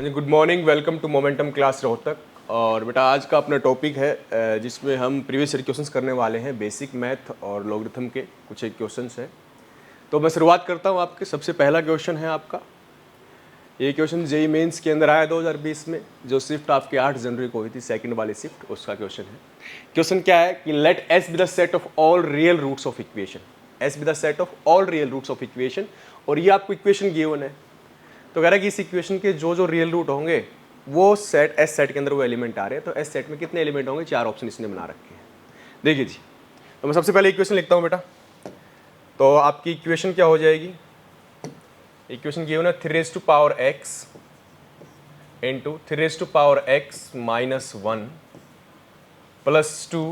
Good morning, welcome to Momentum class Rohtak. और बेटा आज का अपना टॉपिक है जिसमें हम प्रीवियस ईयर क्वेश्चंस करने वाले हैं। बेसिक मैथ और लॉगरिथम के कुछ एक क्वेश्चंस हैं। तो मैं शुरुआत करता हूं आपके। सबसे पहला क्वेश्चन है आपका, ये क्वेश्चन जेईई मेंस के अंदर आया 2020 में, जो शिफ्ट आपकी 8 जनवरी को हुई थी, सेकंड वाली शिफ्ट, उसका क्वेश्चन है। क्वेश्चन क्या है कि let S be the set of all real roots of equation. S be the set of all real roots of equation, और ये आपको इक्वेशन गिवन है। तो कह रहा है कि इस इक्वेशन के जो जो रियल रूट होंगे वो सेट एस सेट के अंदर वो एलिमेंट आ रहे हैं। तो एस सेट में कितने एलिमेंट होंगे, 4 ऑप्शन इसने बना रखे हैं। देखिए जी, तो मैं सबसे पहले इक्वेशन लिखता हूँ बेटा। तो आपकी इक्वेशन क्या हो जाएगी, इक्वेशन गिवन है 3 raised to power x into 3 raised to power x minus 1 plus 2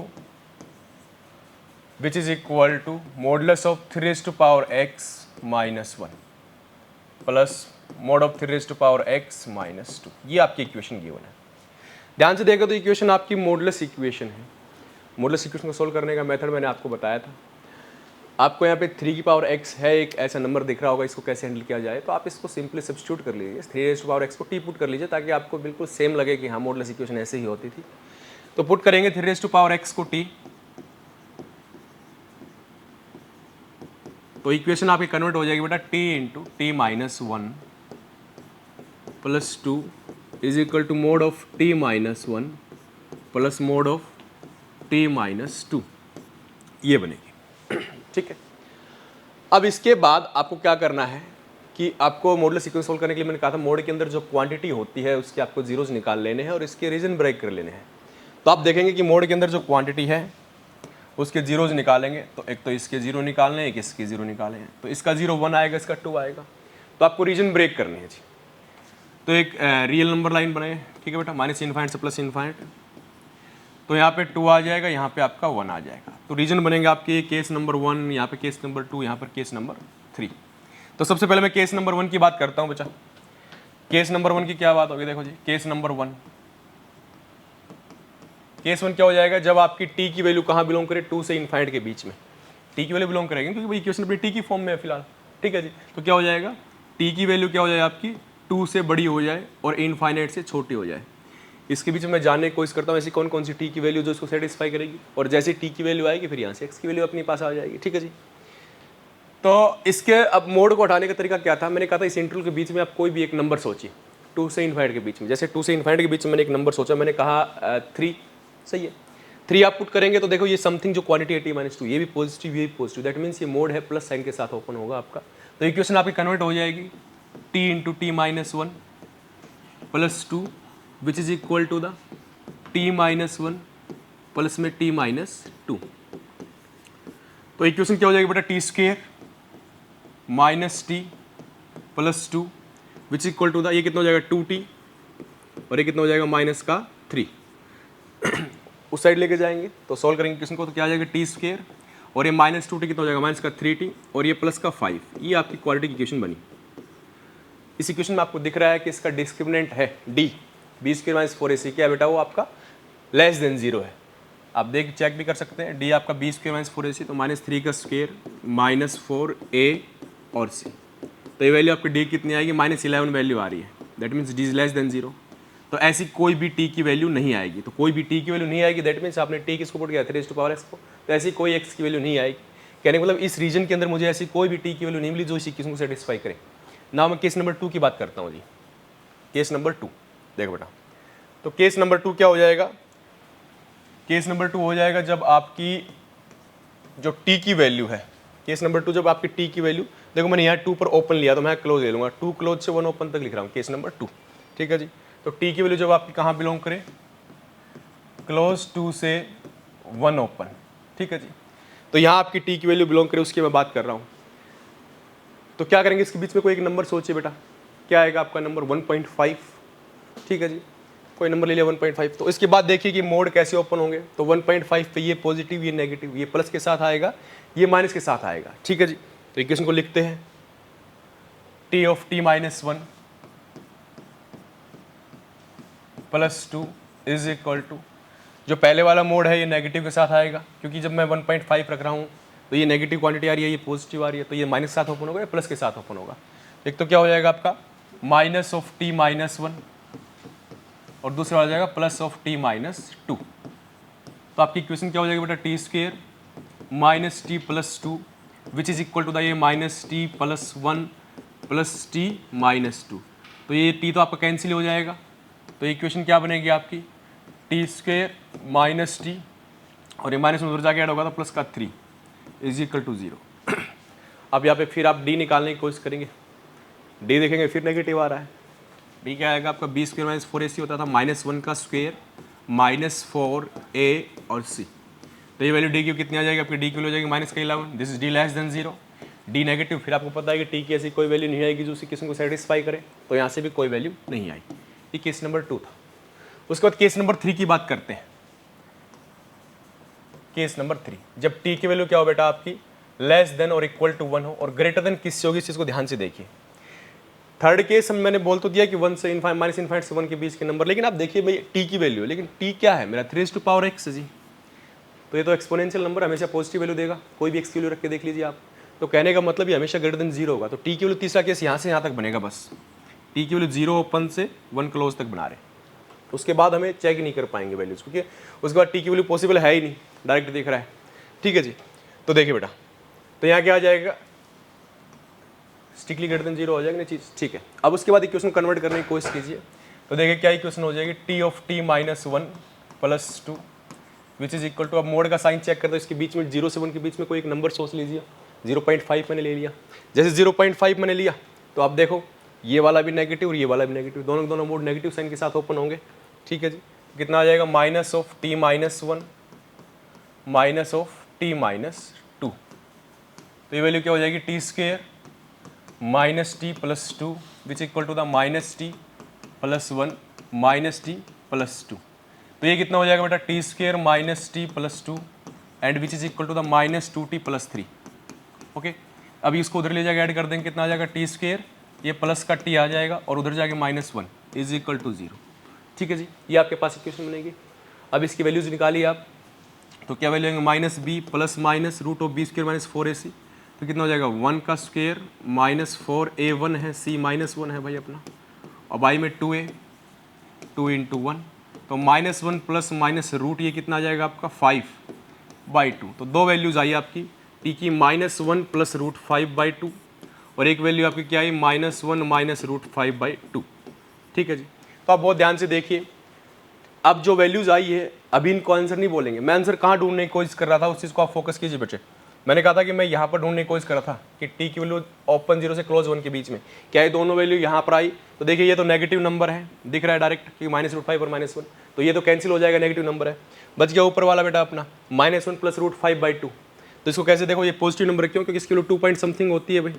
which is equal to modulus of 3 raised to power x minus 1 plus mod of 3 raised to power x minus 2। ये आपकी equation given है। ध्यान से देखो तो equation आपकी modulus equation है। Modulus equation को सोल्व करने का मेथड मैंने आपको बताया था। आपको यहाँ पे 3 की पावर x है, एक ऐसा नंबर दिख रहा होगा, इसको कैसे हैंडल किया जाए। तो आप इसको सिंपली सब्स्टिट्यूट कर लीजिए, 3 raised to power x को t पुट कर लीजिए, ताकि आपको बिल्कुल सेम लगे कि हाँ मॉडुलस इक्वेशन ऐसे ही होती थी। तो पुट करेंगे 3 raised to power x को t, तो इक्वेशन आपकी कन्वर्ट हो जाएगी बेटा t into T minus 1 plus 2 is equal to mod of t minus 1 plus mod of t minus 2, ये बनेगी। ठीक है। अब इसके बाद आपको क्या करना है कि आपको मॉडुलस इक्वेशन सोल्व करने के लिए मैंने कहा था मोड के अंदर जो क्वांटिटी होती है उसके आपको जीरोज निकाल लेने हैं और इसके रीजन ब्रेक कर लेने हैं। तो आप देखेंगे कि मोड के अंदर जो क्वांटिटी है उसके जीरोज निकालेंगे, तो एक तो इसके जीरो निकालने हैं, एक इसके जीरो निकाले हैं। तो इसका 0 1 आएगा, इसका 2 आएगा। तो आपको रीजन ब्रेक करनी है जी। तो एक रियल नंबर लाइन बनाए, ठीक है बेटा, माइनस इनफाइनाइट से प्लस इनफाइनाइट। तो यहाँ पे 2 आ जाएगा, यहाँ पे आपका 1 आ जाएगा। तो रीजन बनेंगे आपके केस नंबर 1, यहाँ पे केस नंबर 2, यहाँ पर केस नंबर 3। तो सबसे पहले मैं केस नंबर 1 की बात करता हूँ बच्चा। केस नंबर 1 की क्या बात होगी, देखो जी, केस नंबर 1, केस 1 क्या हो जाएगा, जब आपकी t की वैल्यू कहाँ बिलोंग करे, 2 से इनफाइनाइट के बीच में t की वैल्यू बिलोंग करेगी, क्योंकि भाई इक्वेशन अपनी t की फॉर्म में है फिलहाल। ठीक है जी। तो क्या हो जाएगा, t की वैल्यू क्या हो जाए आपकी 2 से बड़ी हो जाए और इनफाइनाइट से छोटी हो जाए। इसके बीच में मैं जानने की कोशिश करता हूँ ऐसी कौन कौन सी t की वैल्यू जो इसको सेटिस्फाई करेगी, और जैसे t की वैल्यू आएगी फिर यहाँ से x की वैल्यू अपने पास आ जाएगी। ठीक है जी। तो इसके अब मोड को हटाने का तरीका क्या था, मैंने कहा था इस इंटरवल के बीच में आप कोई भी एक नंबर सोचिए, 2 से इनफाइनाइट के बीच में। जैसे 2 से इनफाइनाइट के बीच में मैंने एक नंबर सोचा, मैंने कहा 3, सही है। 3 आप पुट करेंगे तो देखो ये समथिंग जो क्वांटिटी है t माइनस 2, ये भी पॉजिटिव, ये भी पॉजिटिव, दैट मीन्स ये मोड है प्लस साइन के साथ ओपन होगा आपका। तो इक्वेशन आपकी कन्वर्ट हो जाएगी t into T minus 1 plus 2 which is equal to the t minus 1 plus में t माइनस 2। तो इक्वेशन क्या हो जाएगी बेटा, T square minus T plus 2 which equal to the, ये कितना हो जाएगा 2t, और ये कितना हो जाएगा माइनस का 3। उस साइड लेके जाएंगे तो सॉल्व करेंगे क्वेश्चन को, तो क्या आ जाएगा टी स्क्वेयर, और ये माइनस 2t कितना हो जाएगा, माइनस का 3t, और ये प्लस का 5। ये आपकी क्वाड्रेटिक की इक्वेशन बनी। इस इक्वेशन में आपको दिख रहा है कि इसका डिस्क्रिमिनेंट है d, b square minus 4ac, क्या है बेटा, वो आपका लेस देन 0 है। आप देख चेक भी कर सकते हैं, d आपका b स्क्वायर माइनस 4ac, तो माइनस 3 का स्क्वायर माइनस 4a और c। तो ये वैल्यू आपकी d कितनी आएगी, माइनस 11 वैल्यू आ रही है, that means d is less than 0। तो ऐसी कोई भी t की वैल्यू नहीं आएगी। तो कोई भी t की वैल्यू नहीं आएगी, दैट मीन्स आपने t किसको पुट किया, 3 raised to power x को, तो ऐसी कोई x की वैल्यू नहीं आएगी। कहने का मतलब इस रीजन के अंदर मुझे ऐसी कोई भी t की वैल्यू नहीं मिली जो इस इक्वेशन को सेटिस्फाई करे। ना मैं केस नंबर 2 की बात करता हूँ जी। केस नंबर 2 देखो बेटा, तो केस नंबर 2 क्या हो जाएगा, केस नंबर 2 हो जाएगा जब आपकी जो t की वैल्यू है, केस नंबर 2 जब आपकी t की वैल्यू, देखो मैंने यहाँ 2 पर ओपन लिया तो मैं क्लोज ले लूँगा, 2 क्लोज से 1 ओपन तक लिख रहा हूँ, केस नंबर 2। ठीक है जी। तो t की वैल्यू जब आपकी कहाँ बिलोंग करे, क्लोज 2 से 1 ओपन। ठीक है जी। तो यहाँ आपकी t की वैल्यू बिलोंग करे, उसकी मैं बात कर रहा हूँ। तो क्या करेंगे, इसके बीच में कोई एक नंबर सोचिए बेटा, क्या आएगा आपका नंबर 1.5। ठीक है जी, कोई नंबर ले लिया 1.5। तो इसके बाद देखिए कि मोड कैसे ओपन होंगे। तो 1.5 पे ये पॉजिटिव, ये नेगेटिव, ये प्लस के साथ आएगा, ये माइनस के साथ आएगा। ठीक है जी। तो इक्वेशन को लिखते हैं, t of t minus 1 plus 2 is equal to, जो पहले वाला मोड है ये नेगेटिव के साथ आएगा, क्योंकि जब मैं 1.5 रख रहा हूँ तो ये नेगेटिव क्वांटिटी आ रही है, ये पॉजिटिव आ रही है, तो ये माइनस के साथ ओपन होगा या प्लस के साथ ओपन होगा। एक तो क्या हो जाएगा आपका माइनस ऑफ t माइनस 1 और दूसरा हो जाएगा plus of T minus two. तो आपकी इक्वेशन क्या हो जाएगी बेटा, T square minus T plus two which is equal to the ये minus T plus one plus T minus two. तो ये टी तो आपका कैंसिल हो जाएगा, तो इक्वेशन क्या बनेगी आपकी, टी स्क्वेयर माइनस टी और ये माइनस में उधर जाके ऐड होगा तो प्लस का 3 इज इक्वल टू 0। अब यहाँ पे फिर आप डी निकालने की कोशिश करेंगे, डी देखेंगे फिर नेगेटिव आ रहा है। डी क्या आएगा आपका, बी स्क्वेयर माइनस 4ac होता था माइनस 1 का स्क्वेयर माइनस 4a और c। तो ये वैल्यू डी की कितनी आ जाएगी आपकी, डी की हो जाएगी माइनस का 11। This is D less than 0, D negative. फिर आपको पता है कि टी की ऐसी कोई वैल्यू नहीं आएगी जो उसी किस्म को सेटिस्फाई करे, तो यहाँ से भी कोई वैल्यू नहीं आई। ये केस नंबर 2 था। उसके बाद केस नंबर 3 की बात करते हैं। केस नंबर 3, जब टी की वैल्यू क्या हो बेटा आपकी, लेस देन और इक्वल टू 1 हो और ग्रेटर देन किससे होगी, इस चीज़ को ध्यान से देखिए। थर्ड केस मैंने बोल तो दिया कि 1 से इनफाइनाइट माइनस इनफाइनाइट से 1 के बीच के नंबर, लेकिन आप देखिए भाई टी की वैल्यू है, लेकिन टी क्या है मेरा 3x जी, तो ये तो एक्सपोनेंशियल नंबर हमेशा पॉजिटिव वैल्यू देगा, कोई भी एक्स की वैल्यू रख के देख लीजिए आप। तो कहने का मतलब ये हमेशा ग्रेटर देन 0 होगा। तो टी की वैल्यू तीसरा केस यहाँ से यहाँ तक बनेगा, बस टी की वैल्यू 0 ओपन से 1 क्लोज तक बना रहे, उसके बाद हमें चेक नहीं कर पाएंगे वैल्यूज, क्योंकि उसके बाद टी की वैल्यू पॉसिबल है ही नहीं, डायरेक्ट दिख रहा है। ठीक है जी, तो देखिए बेटा, तो यहाँ क्या आ जाएगा, स्ट्रिक्टली ग्रेटर देन 0 हो जाएगा ना चीज़। ठीक है, अब उसके बाद इक्वेशन कन्वर्ट करने की कोशिश कीजिए। तो देखिए क्या इक्वेशन हो जाएगी, T of T minus 1 plus 2 which is equal to, अब मोड का साइन चेक करते हो, इसके बीच में 0 से 1 के बीच में कोई एक नंबर सोच लीजिए। 0.5 मैंने ले लिया, जैसे 0.5 मैंने लिया तो आप देखो ये वाला भी नेगेटिव और ये वाला भी नेगेटिव, दोनों दोनों मोड नेगेटिव साइन के साथ ओपन होंगे। ठीक है जी, कितना आ जाएगा, minus of T minus 1 minus of T minus 2। तो ये वैल्यू क्या हो जाएगी, T square minus T plus 2 which equal to the minus T plus 1 minus T plus 2। तो ये कितना हो जाएगा बेटा, T square minus T plus 2 and which is equal to the minus 2t plus 3। Okay, अभी इसको उधर ले जाकर ऐड कर देंगे, कितना आ जाएगा, टी स्क्वेयर ये प्लस का टी आ जाएगा और उधर जाके माइनस 1 इज इक्वल टू 0। ठीक है जी, ये आपके पास इक्वेशन बनेगी। अब इसकी वैल्यूज निकालिए आप, तो क्या वैल्यू आएंगे, minus B plus minus root of B square minus 4ac। तो कितना हो जाएगा, 1 का स्क्वेयर माइनस 4a1 है, c माइनस 1 है भाई अपना, और बाई में 2a 2 इंटू 1, तो माइनस 1 प्लस माइनस रूट ये कितना आ जाएगा आपका 5/2। तो दो वैल्यूज आई आपकी, टी की माइनस 1 प्लस रूट 5/2 और एक वैल्यू आपकी क्या आई, माइनस 1 माइनस रूट 5/2। ठीक है जी, तो आप बहुत ध्यान से देखिए। अब जो वैल्यूज आई है अभी इनको आंसर नहीं बोलेंगे, मैं आंसर कहाँ ढूंढने की कोशिश कर रहा था उस चीज़ को आप फोकस कीजिए बच्चे। मैंने कहा था कि मैं यहाँ पर ढूंढने की कोशिश कर रहा था कि टी की वैल्यू ओपन 0 से क्लोज 1 के बीच में, क्या ये दोनों वैल्यू यहाँ पर आई, तो देखिए ये तो नेगेटिव नंबर है, दिख रहा है डायरेक्ट कि माइनस रूट 5 और माइनस 1, तो ये तो कैंसिल हो जाएगा, नेगेटिव नंबर है। बच गया ऊपर वाला बेटा अपना माइनस 1 प्लस रूट 5/2। तो इसको कैसे देखो, ये पॉजिटिव नंबर क्यों, क्योंकि इसकी वैल्यू 2 पॉइंट समथिंग होती है भाई,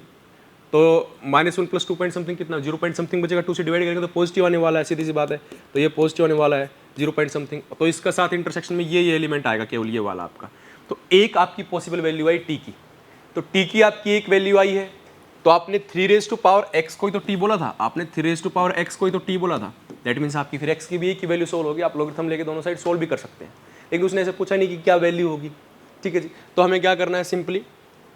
तो माइनस 1 प्लस 2 पॉइंट समथिंग कितना, 0 पॉइंट समथिंग बचेगा, 2 से डिवाइड करेंगे तो पॉजिटिव आने वाला है, सीधी सी बात है। तो ये पॉजिटिव आने वाला है 0 पॉइंट समथिंग, तो इसका साथ इंटरसेक्शन में ये एलिमेंट आएगा केवल ये वाला आपका। तो एक आपकी पॉसिबल वैल्यू आई टी की, तो टी की आपकी एक वैल्यू आई है, तो आपने 3x को ही तो टी बोला था, आपने 3x को ही तो टी बोला था, दैट मीन्स आपकी फिर x की भी एक ही वैल्यू सोल्व होगी। आप लोगरिथम लेके दोनों साइड सोल्व भी कर सकते हैं, लेकिन उसने ऐसे पूछा नहीं कि क्या वैल्यू होगी। ठीक है जी, तो हमें क्या करना है सिंपली,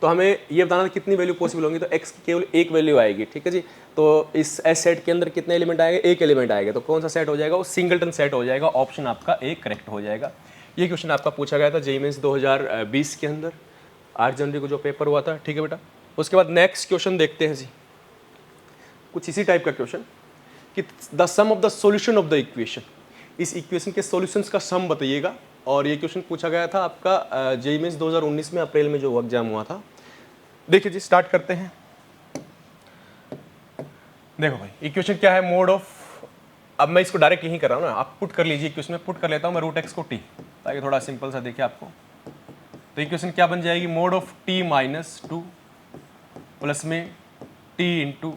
तो हमें ये बताना है कितनी वैल्यू पॉसिबल होंगी, तो x की केवल एक वैल्यू आएगी। ठीक है जी, तो इस एस सेट के अंदर कितने एलिमेंट आएंगे, एक एलिमेंट आएगा, तो कौन सा सेट हो जाएगा, वो सिंगलटन सेट हो जाएगा। ऑप्शन आपका एक करेक्ट हो जाएगा। ये क्वेश्चन आपका पूछा गया था जेईई मेंस 2020 के अंदर, 8 जनवरी को जो पेपर हुआ था। ठीक है बेटा, उसके बाद नेक्स्ट क्वेश्चन देखते हैं जी, कुछ इसी टाइप का क्वेश्चन कि the sum of the solution of the equation, इस इक्वेशन के सॉल्यूशंस का सम बताइएगा। और ये क्वेश्चन पूछा गया था आपका जेईई मेंस 2019 में अप्रैल में जो एग्जाम हुआ था। देखिए जी, स्टार्ट करते हैं। देखो भाई इक्वेशन क्या है, मोड ऑफ, अब मैं इसको डायरेक्ट यहीं कर रहा हूँ ना, आप पुट कर लीजिए इक्वेशन में, पुट कर लेता हूँ मैं रूट एक्स को टी, ताकि थोड़ा सिंपल सा देखिए आपको। तो इक्वेशन क्या बन जाएगी, mod of T minus 2 plus में T into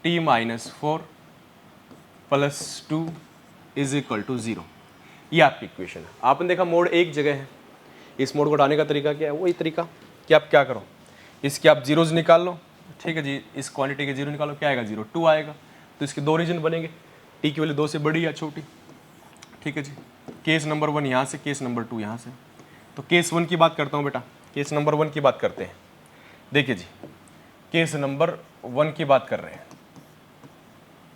T minus 4 plus 2 is equal to 0। ये आपकी इक्वेशन है। आपने देखा मोड एक जगह है, इस मोड को हटाने का तरीका क्या है, वही तरीका कि आप क्या करो, इसके आप जीरोज निकाल लो। ठीक है जी, इस क्वांटिटी के जीरो निकालो, क्या आएगा 0, 2 आएगा। तो इसके दो रीजन बनेंगे, टी की वैल्यू 2 से बड़ी या छोटी। ठीक है जी, केस नंबर 1 यहाँ से, केस नंबर 2 यहाँ से। तो केस 1 की बात करता हूँ बेटा, केस नंबर 1 की बात करते हैं। देखिए जी, केस नंबर 1 की बात कर रहे हैं।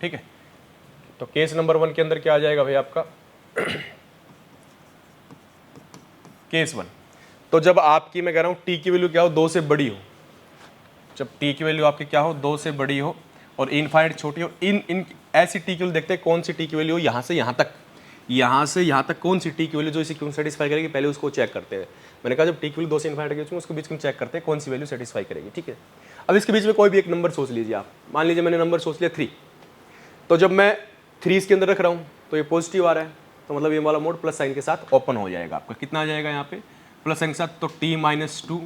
ठीक है, तो केस नंबर 1 के अंदर क्या आ जाएगा भाई आपका केस 1। तो जब आपकी मैं कह रहा हूँ टी की वैल्यू क्या हो 2 से बड़ी हो, जब टी की वैल्यू आपकी क्या हो 2 से बड़ी हो और इनफाइनाइट छोटी हो, इन ऐसी टी की वैल्यू देखते हैं कौन सी टी की वैल्यू हो यहाँ से यहाँ तक कौन सी टी की वैल्यू जो इसे क्यों सेटिस्फाई करेगी, पहले उसको चेक करते हैं। मैंने कहा जब टी की वैल्यू 2 से इनफाइनाइट के बीच में उसके बीच में चेक करते हैं कौन सी वैल्यू सेटिस्फाई करेगी, ठीक है। अब इसके बीच में कोई भी एक नंबर सोच लीजिए आप, मान लीजिए मैंने नंबर सोच लिया 3, तो जब मैं 3 इसके अंदर रख रहा हूँ तो ये पॉजिटिव आ रहा है, तो मतलब ये वाला मोड प्लस साइन के साथ ओपन हो जाएगा। आपका कितना आ जाएगा यहाँ पे प्लस साइन के साथ, तो t-2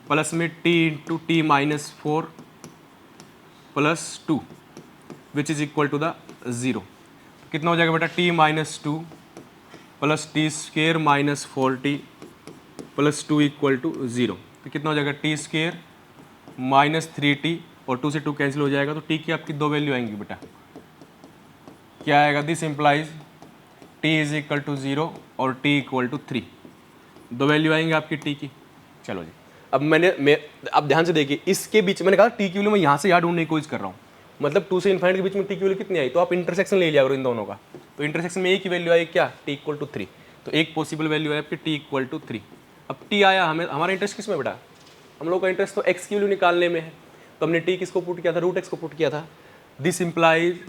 प्लस में t into t-4 plus 2 which is equal to the 0। कितना हो जाएगा बेटा t-2 plus T square minus 4t plus 2 equal to 0। तो कितना हो जाएगा टी स्क्वेयर माइनस 3t और 2 से 2 कैंसिल हो जाएगा, तो t की आपकी 2 वैल्यू आएंगी बेटा। क्या आएगा, this implies t is equal to 0 और t इक्वल टू 3, 2 वैल्यू आएंगे आपकी t की। चलो जी, अब ध्यान से देखिए, इसके बीच मैंने कहा टी की वैल्यू मैं यहाँ से यहाँ ढूंढने की कोशिश कर रहा हूँ, मतलब 2 से इनफाइनाइट के बीच में टी की वैल्यू कितनी आई, तो आप इंटरसेक्शन ले लिया करो इन दोनों का। तो इंटरसेक्शन में एक ही वैल्यू आई क्या, t इक्वल टू 3, तो एक पॉसिबल वैल्यू है आपकी t इक्वल टू 3। अब t आया, हमें हमारा इंटरेस्ट किस में बेटा, हम लोग का इंटरेस्ट तो x की वैल्यू निकालने में है, तो हमने t किसको पुट किया था, रूट x को पुट किया था। This implies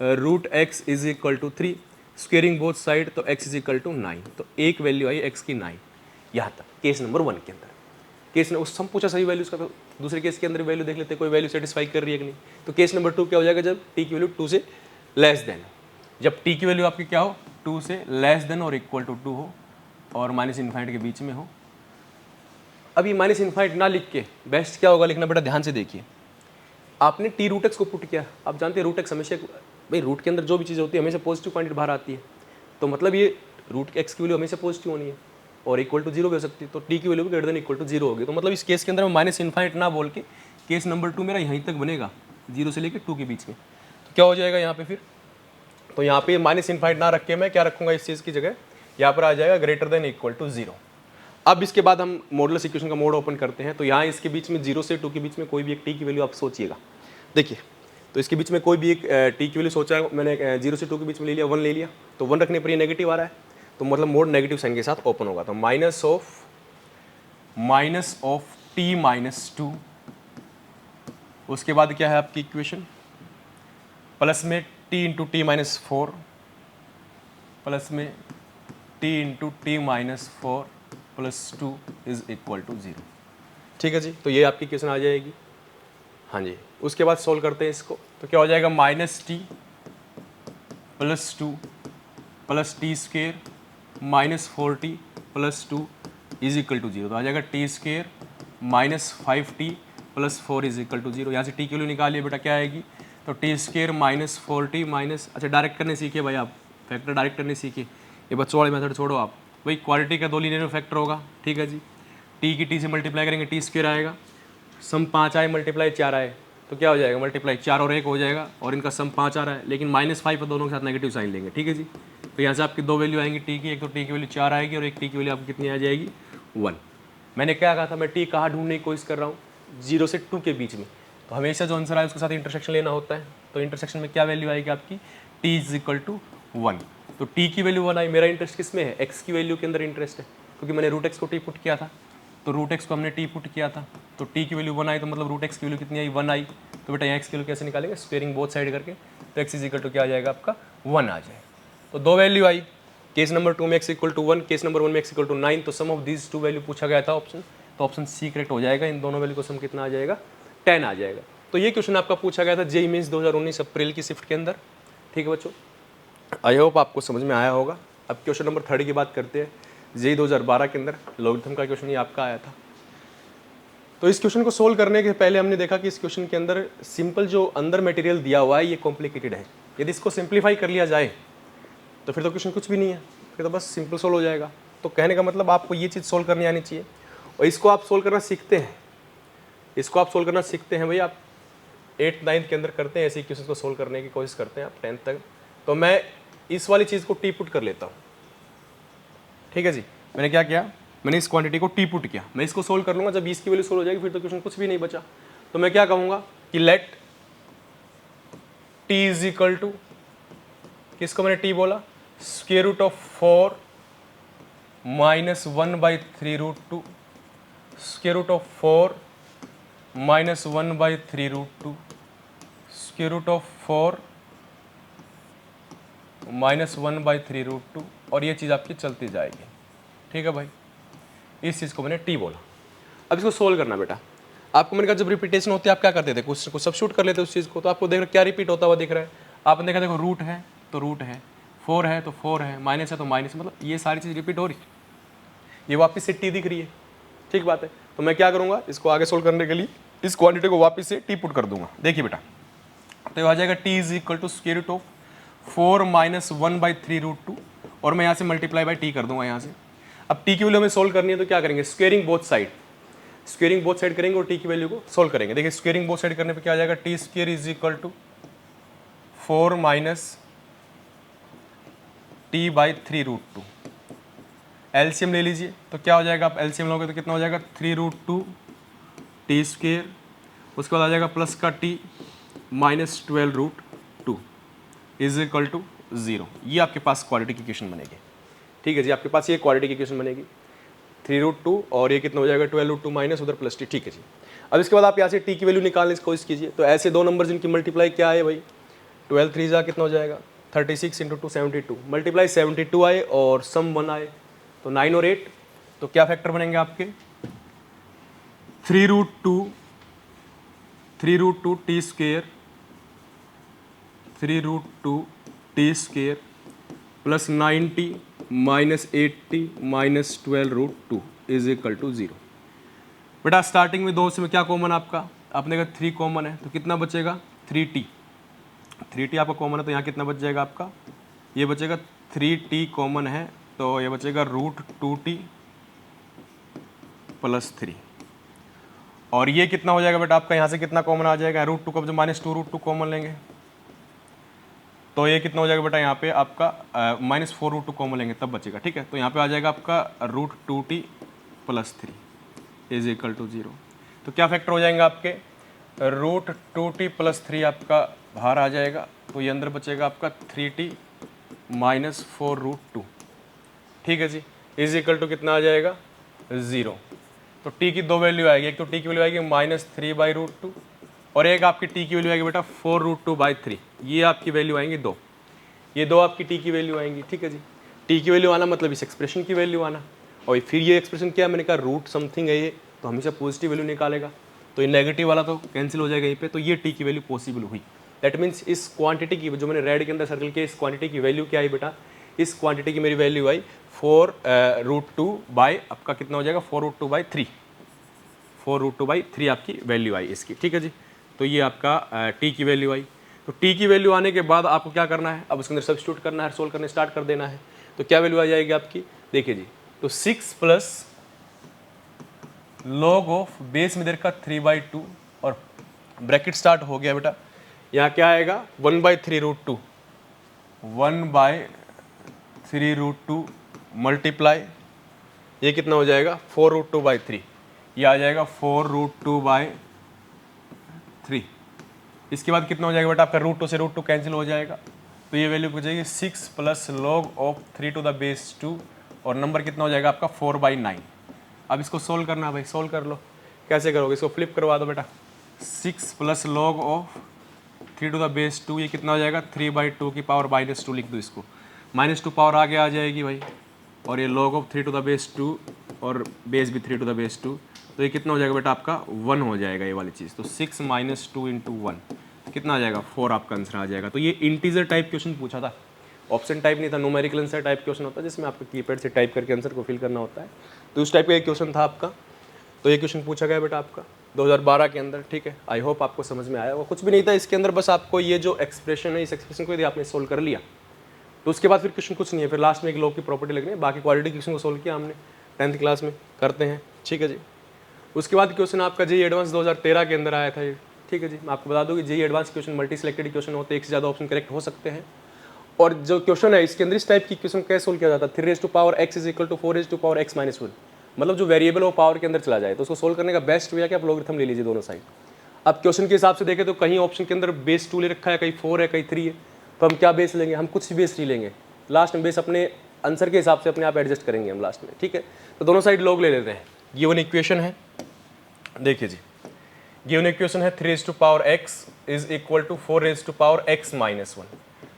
root x is equal to 3, squaring both side, तो x इज इक्वल टू 9, तो एक वैल्यू आई x की 9। यहाँ तक केस नंबर 1 के अंदर। केस ने उस हम पूछा सही वैल्यूज का, तो दूसरे केस के अंदर वैल्यू देख लेते हैं कोई वैल्यू सेटिस्फाई कर रही है कि नहीं। तो केस नंबर 2 क्या हो जाएगा, जब t की वैल्यू 2 से लेस देन, जब t की वैल्यू आपकी क्या हो 2 से लेस देन और इक्वल टू 2 हो और माइनस इन्फाइनाइट के बीच में हो। अभी माइनस इन्फाइनाइट ना लिख के बेस्ट क्या होगा लिखना बेटा, ध्यान से देखिए, आपने टी रूट एक्स को पुट किया। आप जानते हैं रूट एक्स हमेशा, भाई रूट के अंदर जो भी चीज़ होती है हमेशा पॉजिटिव क्वांटिटी बाहर आती है, तो मतलब ये रूट एक्स की वैल्यू हमेशा पॉजिटिव होनी है और इक्वल टू 0 भी हो सकती है, तो टी की वैल्यू भी ग्रेटर देन इक्वल टू 0 होगी। तो मतलब इस केस के अंदर मैं माइनस इन्फाइनाइट ना बोल के केस नंबर 2 मेरा यहीं तक बनेगा, 0 से लेकर 2 के बीच में। तो क्या हो जाएगा यहाँ पे फिर, तो यहाँ पे माइनस इन्फाइनाइट ना रख के मैं क्या रखूँगा इस चीज़ की जगह, यहाँ पर आ जाएगा ग्रेटर देन इक्वल टू 0। अब इसके बाद हम मॉडुलस इक्वेशन का मोड ओपन करते हैं, तो यहाँ इसके बीच में 0 से 2 के बीच में कोई भी एक टी की वैल्यू आप सोचिएगा। देखिए, तो इसके बीच में कोई भी एक टी की वैल्यू सोचा है मैंने, 0 से 2 के बीच में ले लिया, 1 ले लिया, तो 1 रखने पर ये नेगेटिव आ रहा है, तो मतलब मोड नेगेटिव साइन के साथ ओपन होगा। तो माइनस ऑफ t-2, उसके बाद क्या है आपकी इक्वेशन, प्लस में t इंटू t-4 प्लस में t into t-4 plus 2 is equal to 0। ठीक है जी, तो ये आपकी इक्वेशन आ जाएगी। हाँ जी, उसके बाद सोल्व करते हैं इसको, तो क्या हो जाएगा minus T plus 2 plus T square minus 4t plus 2 is equal to 0। तो आ जाएगा T square minus 5t plus 4 is equal to 0। यहाँ से टी की वैल्यू निकालिए बेटा, क्या आएगी, तो T square minus 4t minus, अच्छा डायरेक्ट करने सीखिए भाई आप, फैक्टर डायरेक्ट करने सीखिए, ये बच्चों वाले मेथड छोड़ो आप, भाई क्वालिटी का 2 लीनियर फैक्टर होगा। ठीक है जी, टी की टी से मल्टीप्लाई करेंगे टी स्क्वेयर आएगा, सम 5 आए मल्टीप्लाई 4 आए, तो क्या हो जाएगा मल्टीप्लाई 4 और 1 हो जाएगा, और इनका सम 5 आ रहा है, लेकिन -5 पर दोनों के साथ नेगेटिव साइन लेंगे। ठीक है जी, तो यहाँ से आपकी 2 वैल्यू आएंगी टी की, एक तो टी की वैल्यू 4 आएगी और एक टी की वैल्यू आपकी कितनी आ जाएगी 1। मैंने क्या कहा था, मैं टी कहाँ ढूंढने की कोशिश कर रहा हूँ, 0 से 2 के बीच में, तो हमेशा जो आंसर आए उसके साथ इंटरसेक्शन लेना होता है। तो इंटरसेक्शन में क्या वैल्यू आएगी आपकी, टी इज इक्वल टू 1, तो टी की वैल्यू 1 आई। मेरा इंटरेस्ट किस में है, एक्स की वैल्यू के अंदर इंटरेस्ट है, क्योंकि मैंने रूट एक्स को टी पुट किया था, तो रूट एक्स को हमने टी पुट किया था, तो टी की वैल्यू 1 आई, तो मतलब रूट एक्स की वैल्यू कितनी आई 1 आई। तो बेटा यहाँ एक्स की वैल्यू कैसे निकालेंगे, स्क्वेयरिंग बोथ साइड करके, तो एक्स इज इक्वल टू क्या आ जाएगा आपका 1 आ जाएगा। तो 2 वैल्यू आई, केस नंबर 2 में X equal to 1, case number 1 में एक्स इक्वल टू 9, तो सम ऑफ दीज 2 वैल्यू पूछा गया था ऑप्शन, तो ऑप्शन सी करेक्ट हो जाएगा। इन दोनों वैल्यू को सम कितना आ जाएगा 10 आ जाएगा। तो ये क्वेश्चन आपका पूछा गया था जेईई मेंस 2019 अप्रैल की शिफ्ट के अंदर। ठीक है बच्चों, आई होप आपको समझ में आया होगा। अब क्वेश्चन नंबर 30 की बात करते हैं। जेईई 2012 के अंदर लॉगरिथम का क्वेश्चन ये आपका आया था। तो इस क्वेश्चन को सोल्व करने के पहले हमने देखा कि इस क्वेश्चन के अंदर सिंपल जो अंदर मटेरियल दिया हुआ है ये कॉम्प्लिकेटेड है। यदि इसको सिंप्लीफाई कर लिया जाए तो फिर तो क्वेश्चन कुछ भी नहीं है, फिर तो बस सिंपल सोल्व हो जाएगा। तो कहने का मतलब आपको ये चीज़ सोल्व करनी आनी चाहिए, और इसको आप सोल्व करना सीखते हैं, इसको आप सोल्व करना सीखते हैं भाई। आप 8th 9th के अंदर करते हैं ऐसे क्वेश्चन को सोल्व करने की कोशिश करते हैं आप 10th तक। तो मैं इस वाली चीज़ को टी पुट कर लेता हूँ। ठीक है जी, मैंने क्या किया, मैंने इस क्वांटिटी को टी पुट किया, मैं इसको सोल्व कर लूँगा। जब 20 की वैल्यू सोल्व हो जाएगी फिर तो क्वेश्चन कुछ भी नहीं बचा। तो मैं क्या कहूँगा कि let T is equal to, किसको मैंने टी बोला, square root of 4 minus 1/3√2, square root of 4 minus 1/3√2, square root of 4 minus 1/3√2, और ये चीज़ आपकी चलती जाएगी। ठीक है भाई, इस चीज़ को मैंने टी बोला। अब इसको सोल्व करना बेटा। आपको मैंने कहा जब रिपीटेशन होती है आप क्या करते थे, कुछ को सब्स्टिट्यूट कर लेते उस चीज़ को, तो आपको देख रहे क्या रिपीट होता हुआ दिख रहा है। आपने देखा देखो रूट है तो रूट है, 4 है तो 4 है, माइनस है तो माइनस, मतलब ये सारी चीज़ रिपीट हो रही है, ये वापस से टी दिख रही है। ठीक बात है, तो मैं क्या करूँगा, इसको आगे सोल्व करने के लिए इस क्वांटिटी को वापस से टी पुट कर दूंगा। देखिए बेटा, तो ये आ जाएगा T is equal to square root of 4 minus 1/3√2, और मैं यहाँ से मल्टीप्लाई बाई टी कर दूंगा यहाँ से। अब टी की वैल्यू हमें सोल्व करनी है तो क्या करेंगे, squaring both side, squaring both side करेंगे और टी की वैल्यू को सोल्व करेंगे। देखिए स्क्वेयरिंग बोथ साइड करने पे क्या आ जाएगा, T square is equal to 4 minus T by 3√2। LCM ले लीजिए तो क्या हो जाएगा, आप एलसीएम लोगे तो कितना हो जाएगा, 3√2 टी स्क्वेयर, उसके बाद आ जाएगा प्लस का T minus 12√2 is equal to 0। ये आपके पास क्वाड्रेटिक इक्वेशन बनेगी। ठीक है जी, आपके पास ये क्वाड्रेटिक इक्वेशन बनेगी, 3√2 और ये कितना हो जाएगा 12√2 माइनस उधर प्लस टी। ठीक है जी, अब इसके बाद आप यहाँ से टी की वैल्यू निकालने की कोशिश कीजिए। तो ऐसे दो नंबर जिनकी मल्टीप्लाई क्या है भाई, 12 3 जा कितना हो जाएगा 36 × 2 72, मल्टीप्लाई 72 आए और सम 1 आए तो 9 और 8, तो क्या फैक्टर बनेंगे आपके, 3√2 T square, 3√2 T square plus 90 minus 80 minus 12√2 is equal to 0। बेटा स्टार्टिंग में दो से क्या कॉमन आपका, आपने कहा 3 कॉमन है तो कितना बचेगा 3t, 3t आपका कॉमन है तो यहाँ कितना बच जाएगा आपका, ये बचेगा 3t कॉमन है तो ये बचेगा √2t प्लस 3, और ये कितना हो जाएगा बेटा आपका, यहाँ से कितना कॉमन आ जाएगा, √2 का जो -2√2 कॉमन लेंगे तो ये कितना हो जाएगा बेटा, यहाँ पे आपका -4√2 कॉमन लेंगे तब बचेगा। ठीक है, तो यहाँ पे आ जाएगा आपका √2t plus 3 is equal to 0। तो क्या फैक्टर हो जाएंगे आपके, √2t प्लस 3 आपका बाहर आ जाएगा, तो ये अंदर बचेगा आपका 3t माइनस 4√2। ठीक है जी, इज इक्वल टू कितना आ जाएगा 0। तो t की दो वैल्यू आएगी, एक तो t की वैल्यू आएगी -3/√2 और एक आपकी t की वैल्यू आएगी बेटा 4√2/3, ये आपकी वैल्यू आएंगी दो, ये दो आपकी t की वैल्यू आएंगी। ठीक है जी, t की वैल्यू आना मतलब इस एक्सप्रेशन की वैल्यू आना, और फिर ये एक्सप्रेशन क्या, मैंने कहा रूट समथिंग है ये, तो हमेशा पॉजिटिव वैल्यू निकालेगा, तो ये नेगेटिव वाला तो कैंसिल हो जाएगा यहीं पे, तो ये t की वैल्यू पॉसिबल हुई। दैट मीन्स इस क्वांटिटी की जो मैंने रेड के अंदर सर्कल किया, इस क्वांटिटी की वैल्यू क्या आई बेटा, इस क्वांटिटी की मेरी वैल्यू आई 4√2 बाई आपका कितना हो जाएगा 4√2/3, 4√2/3 आपकी वैल्यू आई इसकी। ठीक है जी, तो ये आपका t की वैल्यू आई। तो t की वैल्यू आने के बाद आपको क्या करना है, अब उसके अंदर सब्स्टिट्यूट करना है, सोल्व करने स्टार्ट कर देना है। तो क्या वैल्यू आ जाएगी आपकी, देखिए जी, तो 6 प्लस log ऑफ बेस में देर का 3/2 और ब्रैकेट स्टार्ट हो गया बेटा, यहाँ क्या आएगा 1/3√2, 1/3√2 मल्टीप्लाई ये कितना हो जाएगा 4√2/3, ये आ जाएगा 4√2/3। इसके बाद कितना हो जाएगा बेटा आपका √2 से √2 कैंसिल हो जाएगा, तो ये वैल्यू हो जाएगी 6 प्लस log ऑफ 3⁻², और नंबर कितना हो जाएगा आपका 4/9। अब इसको सोल्व करना है भाई, सोल्व कर लो। कैसे करोगे, इसको फ्लिप करवा दो बेटा, 6 प्लस log ऑफ 3⁻², ये कितना हो जाएगा 3/2 की पावर -2 लिख दो इसको, -2 पावर आगे आ जाएगी भाई, और ये log ऑफ 3⁻² और बेस भी 3⁻², तो ये कितना हो जाएगा बेटा आपका 1 हो जाएगा ये वाली चीज़। तो 6 - 2 × 1 कितना आ जाएगा 4 आपका आंसर आ जाएगा। तो ये इंटीजर टाइप क्वेश्चन पूछा था, ऑप्शन टाइप नहीं था, न्यूमेरिकल आंसर टाइप क्वेश्चन होता है जिसमें आपको कीपैड से टाइप करके आंसर को फिल करना होता है। तो उस टाइप का एक क्वेश्चन था आपका, तो ये क्वेश्चन पूछा गया बेटा आपका 2012 के अंदर। ठीक है, आई होप आपको समझ में आया। वो कुछ भी नहीं था इसके अंदर, बस आपको ये जो एक्सप्रेशन है इस एक्सप्रेशन को यदि आपने सोल्व कर लिया तो उसके बाद फिर क्वेश्चन कुछ नहीं है, फिर लास्ट में एक लॉग की प्रॉपर्टी लगनी है, बाकी क्वाड्रेटिक क्वेश्चन को सोल्व किया हमने 10th क्लास में, करते हैं। ठीक है जी, उसके बाद क्वेश्चन आपका जेईई एडवांस 2013 के अंदर आया था ये। ठीक है जी, मैं आपको बता दूं कि JEE advance question multi selected question होते हैं, एक से ज़्यादा ऑप्शन करेक्ट हो सकते हैं, और जो क्वेश्चन है इसके अंदर इस टाइप की क्वेश्चन कैसे सोल्व किया जाता है, 3⁻x = 4⁻x - 1, मतलब जो वेरिएबल वो पावर के अंदर चला जाए, तो उसको सोल्व करने का बेस्ट वे है कि आप लॉगरिथम ले लीजिए दोनों साइड। अब क्वेश्चन के हिसाब से देखें तो कहीं ऑप्शन के अंदर बेस 2 ले रखा है, कहीं 4 है, कहीं 3 है, तो हम क्या बेस लेंगे? हम कुछ बेस नहीं लेंगे, लास्ट में बेस अपने आंसर के हिसाब से अपने आप एडजस्ट करेंगे हम लास्ट में, ठीक है। तो दोनों साइड लॉग ले लेते हैं। गिवन इक्वेशन है, देखिए जी, गिवन इक्वेशन है 3x is equal to 4x -1।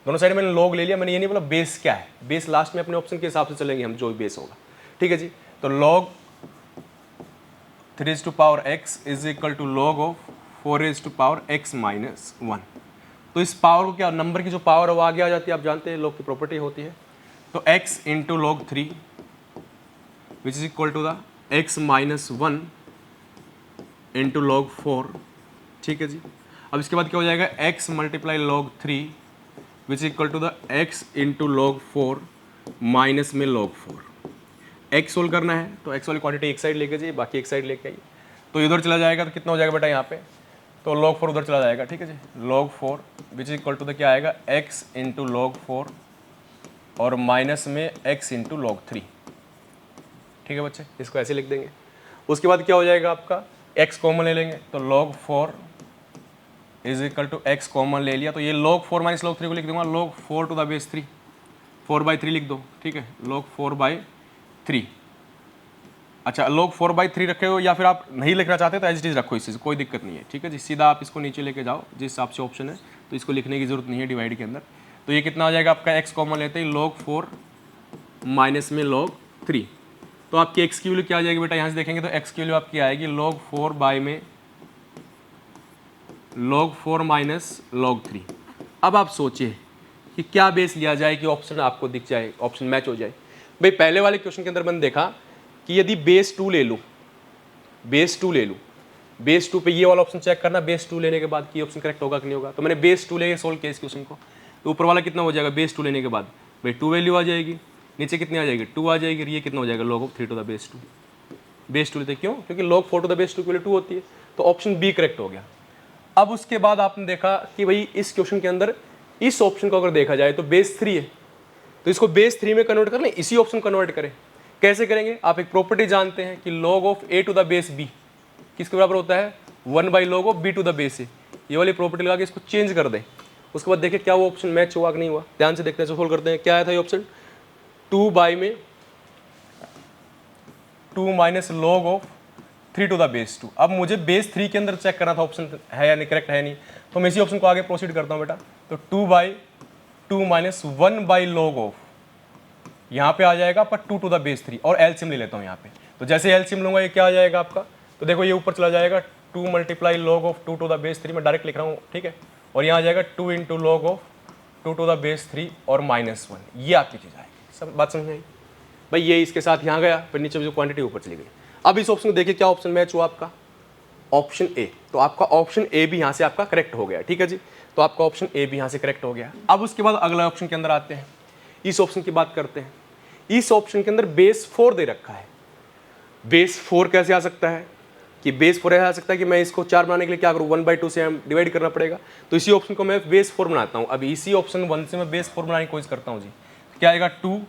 दोनों साइड मैंने लॉग ले लिया, मैंने ये नहीं बोला बेस क्या है, बेस लास्ट में अपने ऑप्शन के हिसाब से चलेंगे हम, जो भी बेस होगा, ठीक है जी। तो log 3x is equal to log of 4x -1। तो इस पावर को क्या, नंबर की जो पावर है वो आगे आ जाती है, आप जानते हैं लॉग की प्रॉपर्टी होती है। तो x into log 3 which is equal to the x -1 into log 4, ठीक है जी। अब इसके बाद क्या हो जाएगा, x multiply log 3 which is equal to the x into log 4 minus में लॉग 4। x सोल्व करना है तो x वाली क्वांटिटी एक साइड लेके जाइए, बाकी एक साइड लेके आइए, तो इधर चला जाएगा तो कितना हो जाएगा बेटा यहाँ पे, तो log 4 उधर चला जाएगा, ठीक है जी। log 4 which is equal to the क्या आएगा, x इंटू लॉग 4 और माइनस में x इंटू लॉग 3, ठीक है बच्चे, इसको ऐसे लिख देंगे। उसके बाद क्या हो जाएगा आपका, x कॉमन ले लेंगे, तो log 4 is equal to x common ले लिया, तो ये log 4 माइनस log 3 को लिख दूंगा, log 4 टू द बेस 3, 4/3 लिख दो, ठीक है, log 4/3। अच्छा, log 4/3 रखे हो, या फिर आप नहीं लिखना चाहते तो एज इट इज रखो, इस चीज़ कोई दिक्कत नहीं है, ठीक है जी। सीधा आप इसको नीचे लेके जाओ जिस हिसाब से ऑप्शन है, तो इसको लिखने की जरूरत नहीं है डिवाइड के अंदर। तो ये कितना आ जाएगा आपका, x कॉमन लेते ही log 4 माइनस में log 3, तो आपकी x की वैल्यू क्या आ जाएगी बेटा, यहाँ से देखेंगे तो x की वैल्यू आपकी आएगी log 4 बाय में log 4 माइनस log 3। अब आप सोचिए कि क्या बेस लिया जाए कि ऑप्शन आपको दिख जाए, ऑप्शन मैच हो जाए। भाई पहले वाले क्वेश्चन के अंदर मैंने देखा कि यदि बेस 2 ले लूँ, बेस 2 पे ये वाला ऑप्शन चेक करना, बेस 2 लेने के बाद कि ऑप्शन करेक्ट होगा कि नहीं होगा। तो मैंने बेस 2 लेके सोल्व किया इस क्वेश्चन को, तो ऊपर वाला कितना हो जाएगा, बेस 2 लेने के बाद भाई 2 वैल्यू आ जाएगी, नीचे कितनी आ जाएगी, 2 आ जाएगी, ये कितना हो जाएगा, log of 3 to the base 2। Base 2 लेते क्यों, क्योंकि log 4 टू द बेस 2 की वैल्यू 2 होती है, तो ऑप्शन बी करेक्ट हो गया। अब उसके बाद आपने देखा कि भाई इस क्वेश्चन के अंदर इस ऑप्शन को अगर देखा जाए तो बेस 3 है, तो इसको बेस 3 में कन्वर्ट कर लें, इसी ऑप्शन कन्वर्ट करें। कैसे करेंगे, आप एक प्रॉपर्टी जानते हैं कि log of a to the base b किसके बराबर होता है, 1/log of b to the base a। ये वाली प्रॉपर्टी लगा के इसको चेंज कर दें, उसके बाद देखिए क्या वो ऑप्शन मैच हुआ कि नहीं हुआ। ध्यान से देखते हैं, सोल्व करते हैं। क्या आया था ये ऑप्शन, 2 में 2 minus log of 3 to the base 2। अब मुझे बेस 3 के अंदर चेक करना था ऑप्शन है या नहीं, करेक्ट है नहीं, तो मैं इसी ऑप्शन को आगे प्रोसीड करता हूँ बेटा। तो 2/2 माइनस 1/log ऑफ, यहाँ पे आ जाएगा पर 2 टू द बेस 3, और एलसीएम ले लेता हूँ यहाँ पे। तो जैसे एलसीएम लूंगा ये क्या आ जाएगा आपका, तो देखो ये ऊपर चला जाएगा 2 multiply log of 2 to the base 3, मैं डायरेक्ट लिख रहा हूँ, ठीक है, और यहाँ आ जाएगा 2 into log of 2 to the base 3 और -1, ये आपकी चीज़ आएगी। सब बात समझ में आई भाई, ये इसके साथ यहाँ गया, फिर नीचे जो क्वांटिटी ऊपर चली गई। अब इस ऑप्शन को देखिए क्या ऑप्शन मैच हुआ आपका, ऑप्शन ए। तो आपका ऑप्शन ए भी यहाँ से आपका करेक्ट हो गया, ठीक है जी। तो आपका ऑप्शन ए भी यहाँ से करेक्ट हो गया। अब उसके बाद अगला ऑप्शन के अंदर आते हैं, इस ऑप्शन की बात करते हैं। इस ऑप्शन के अंदर बेस 4 दे रखा है। बेस 4 कैसे आ सकता है कि बेस 4 ऐसा आ सकता है कि मैं इसको 4 बनाने के लिए क्या करूँ, 1/2 से हम डिवाइड करना पड़ेगा। तो इसी ऑप्शन को मैं बेस 4 बनाता हूँ। अभी इसी ऑप्शन 1 से मैं बेस 4 बनाने की कोशिश करता हूँ जी। क्या आएगा, 2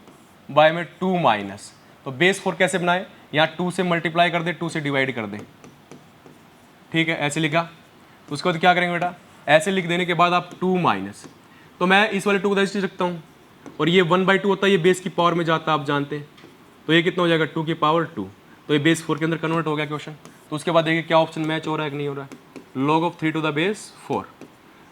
में 2 माइनस, तो बेस 4 कैसे बनाए, यहाँ 2 से मल्टीप्लाई कर दे, 2 से डिवाइड कर दे, ठीक है, ऐसे लिखा। उसके बाद क्या करेंगे बेटा, ऐसे लिख देने के बाद आप 2 माइनस, तो मैं इस वाले 2 को ऐसे रखता हूँ, और ये 1/2 होता है, ये बेस की पावर में जाता है, आप जानते हैं। तो ये कितना हो जाएगा, 2 की पावर 2, तो ये बेस 4 के अंदर कन्वर्ट हो गया क्वेश्चन। तो उसके बाद देखिए क्या ऑप्शन मैच हो रहा है कि नहीं हो रहा है, log of 3 to the base 4।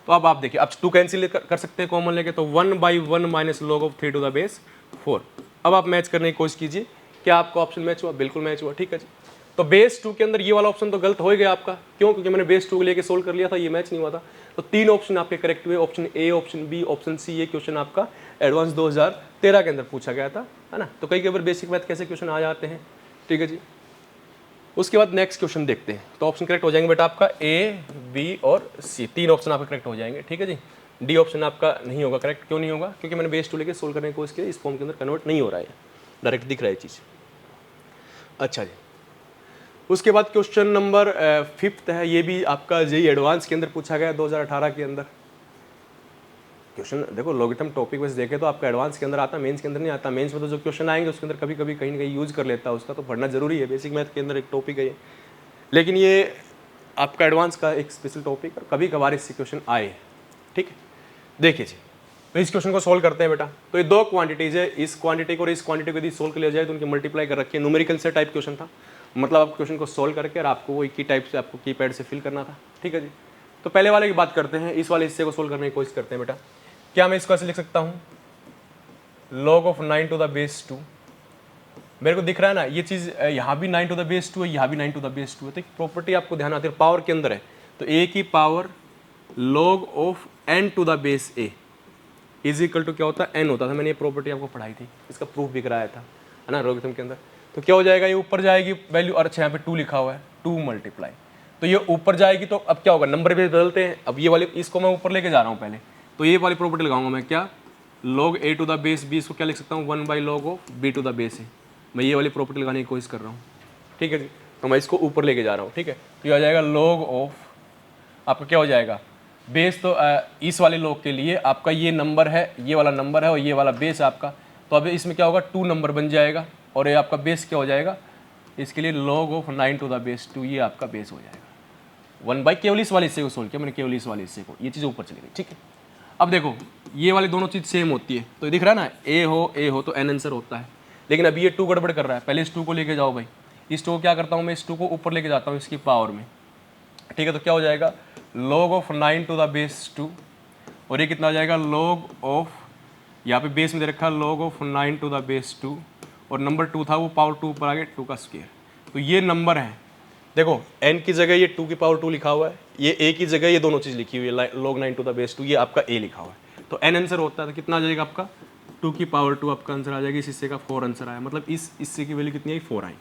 तो अब आप देखिए, अब 2 कैंसिल कर सकते हैं कॉमन लेके, तो 1/1 minus log of 3 to the base 4। अब आप मैच करने की कोशिश कीजिए, क्या आपका ऑप्शन मैच हुआ, बिल्कुल मैच हुआ, ठीक है जी। तो बेस 2 के अंदर ये वाला ऑप्शन तो गलत हो ही गया आपका, क्यों, क्योंकि मैंने बेस 2 लेके सोल्व कर लिया था, ये मैच नहीं हुआ था। तो 3 ऑप्शन आपके करेक्ट हुए, option A, option B, option C. ये क्वेश्चन आपका एडवांस 2013 के अंदर पूछा गया था, है ना। तो कई बार बेसिक मैथ कैसे क्वेश्चन आ जाते हैं, ठीक है जी। उसके बाद नेक्स्ट क्वेश्चन देखते हैं। तो ऑप्शन करेक्ट हो जाएंगे बेटा आपका ए, बी और सी, 3 ऑप्शन आपके करेक्ट हो जाएंगे, ठीक है जी। डी ऑप्शन आपका नहीं होगा करेक्ट, क्यों नहीं होगा, क्योंकि मैंने बेस 2 लेके सोल्व करने की कोशिश की, इस फॉर्म के अंदर कन्वर्ट नहीं हो रहा है, डायरेक्ट दिख रहा है चीज़। अच्छा जी, उसके बाद क्वेश्चन नंबर 5 है, ये भी आपका जेईई एडवांस के अंदर पूछा गया 2018 के अंदर। क्वेश्चन देखो लॉगरिथम टॉपिक वैसे देखे तो आपका एडवांस के अंदर आता, मेंस के अंदर नहीं आता। मेंस में तो जो क्वेश्चन आएंगे उसके अंदर कभी कभी कहीं ना कहीं यूज कर लेता है उसका, तो पढ़ना जरूरी है, बेसिक मैथ के अंदर एक टॉपिक है ये। लेकिन ये आपका एडवांस का एक स्पेशल टॉपिक और कभी कभार इससे क्वेश्चन आए, ठीक है। देखिए जी, तो इस क्वेश्चन को सोल्व करते हैं बेटा। तो ये दो क्वांटिटीज है, इस क्वांटिटी को और इस क्वांटिटी को यदि सोल्व कर लिया जाए तो उनकी मल्टीप्लाई कर रखी है। न्यूमेरिकल से टाइप क्वेश्चन था, मतलब आप क्वेश्चन को सोल्व करके और आपको वो एक ही टाइप से आपको कीपैड से फिल करना था, ठीक है जी। तो पहले वाले की बात करते हैं, इस वाले हिस्से को सोल्व करने की कोशिश करते हैं बेटा। क्या मैं इसको ऐसे लिख सकता हूँ, log of 9 to the base 2। मेरे को दिख रहा है ना ये चीज़, यहाँ भी 9 टू द बेस 2 है, यहाँ भी 9 टू द बेस 2 है। तो एक प्रॉपर्टी आपको ध्यान आती है, पावर के अंदर है तो a की power log of n to the base a is equal to क्या होता है, n होता था। मैंने ये प्रॉपर्टी आपको पढ़ाई थी, इसका प्रूफ भी कराया था, है ना, लॉगरिथम के अंदर। तो क्या हो जाएगा, ये ऊपर जाएगी वैल्यू, और अच्छा यहाँ पे 2 लिखा हुआ है, 2 मल्टीप्लाई, तो ये ऊपर जाएगी। तो अब क्या होगा, नंबर भी बदलते हैं। अब ये वाली इसको मैं ऊपर लेके जा रहा हूँ पहले, तो ये वाली प्रॉपर्टी लगाऊंगा मैं, क्या, log a to the base b, इसको क्या लिख सकता हूँ, 1 by log of b to the base a। मैं ये वाली प्रॉपर्टी लगाने की कोशिश कर रहा हूँ, ठीक है जी। तो मैं इसको ऊपर लेके जा रहा हूँ, ठीक है। तो ये आ जाएगा log ऑफ, आपका क्या हो जाएगा, बेस। तो इस वाले log के लिए आपका ये नंबर है, ये वाला नंबर है और ये वाला बेस आपका। तो अब इसमें क्या होगा, 2 नंबर बन जाएगा और ये आपका बेस क्या हो जाएगा, इसके लिए log of 9 to the base 2, ये आपका बेस हो जाएगा 1 बाई, केवल इस वाले हिस्से को सोल्व किया मैंने, केवल इस वाले हिस्से को, ये चीज़ ऊपर चली गई, ठीक है। अब देखो ये वाली दोनों चीज़ सेम होती है, तो दिख रहा है ना, ए हो तो एन आंसर होता है। लेकिन अभी ये 2 गड़बड़ कर रहा है, पहले इस 2 को लेके जाओ भाई। इस 2 को क्या करता हूँ मैं, इस 2 को ऊपर लेके जाता हूँ इसकी पावर में, ठीक है। तो क्या हो जाएगा, log of 9 to the base 2, और ये कितना हो जाएगा, log ऑफ, यहाँ पे बेस में दे रखा है log of 9 to the base 2, और नंबर 2 था वो पावर 2 ऊपर आ गया, 2 का स्क्वायर। तो ये नंबर है, देखो n की जगह ये 2 की पावर 2 लिखा हुआ है, ये a की जगह ये दोनों चीज़ लिखी हुई है, log 9 टू द बेस 2, ये आपका a लिखा हुआ है। तो n आंसर होता है, तो कितना आ जाएगा आपका, 2 की पावर 2 आपका आंसर आ जाएगा। इस हिस्से का 4 आंसर आया, मतलब इस हिस्से की वैल्यू कितनी आई, 4 आई।